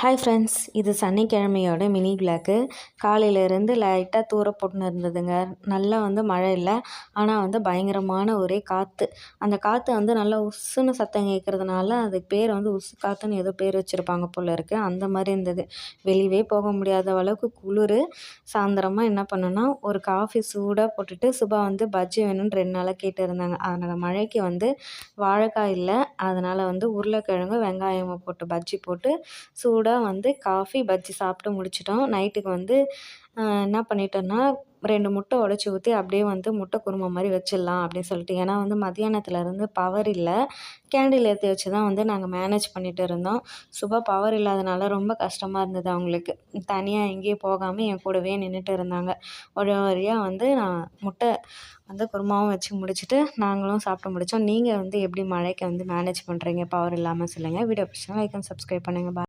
Hi friends, இது சனிக்கிழமையோட mini விளாக்கு. காலையிலேருந்து லைட்டாக தூர போட்டுன்னு இருந்ததுங்க. நல்லா மழை இல்லை, ஆனால் பயங்கரமான ஒரே காற்று. அந்த காற்று நல்லா உஸ்ஸுன்னு சத்தம் கேட்குறதுனால அதுக்கு பேர் உசு காற்றுன்னு ஏதோ பேர் வச்சுருப்பாங்க போல இருக்குது. அந்த மாதிரி இருந்தது. வெளியவே போக முடியாத அளவுக்கு குளிர். சாயந்தரமாக என்ன பண்ணோன்னா, ஒரு காஃபி சூடாக போட்டுட்டு சுபா பஜ்ஜி வேணும்னு 2 நாளாக கேட்டு இருந்தாங்க. அதனால் மழைக்கு வாழைக்காய் இல்லை, அதனால் உருளைக்கிழங்கு வெங்காயம் போட்டு பஜ்ஜி போட்டு சூடாக காஃபி பஜ்ஜி சாப்பிட்டு முடிச்சிட்டோம். நைட்டுக்கு என்ன பண்ணிட்டோன்னா, 2 முட்டை உடச்சி ஊற்றி அப்படியே முட்டை குருமா மாதிரி வச்சிடலாம் அப்படின்னு சொல்லிட்டு. ஏன்னா மத்தியானத்துலேருந்து பவர் இல்லை. கேண்டில் ஏற்றி வச்சு தான் நாங்கள் மேனேஜ் பண்ணிட்டு இருந்தோம். சுபா பவர் இல்லாதனால ரொம்ப கஷ்டமாக இருந்தது அவங்களுக்கு. தனியாக எங்கேயும் போகாமல் என் கூடவே நின்றுட்டு இருந்தாங்க. ஒரு வழியாக நான் முட்டை குருமாவும் வச்சு முடிச்சுட்டு நாங்களும் சாப்பிட்டு முடித்தோம். நீங்கள் எப்படி மழைக்கு மேனேஜ் பண்ணுறீங்க பவர் இல்லாமல் சொல்லுங்கள். வீடியோ பிடிச்சா லைக் அண்ட் சப்ஸ்கிரைப் பண்ணுங்கள். பாய்.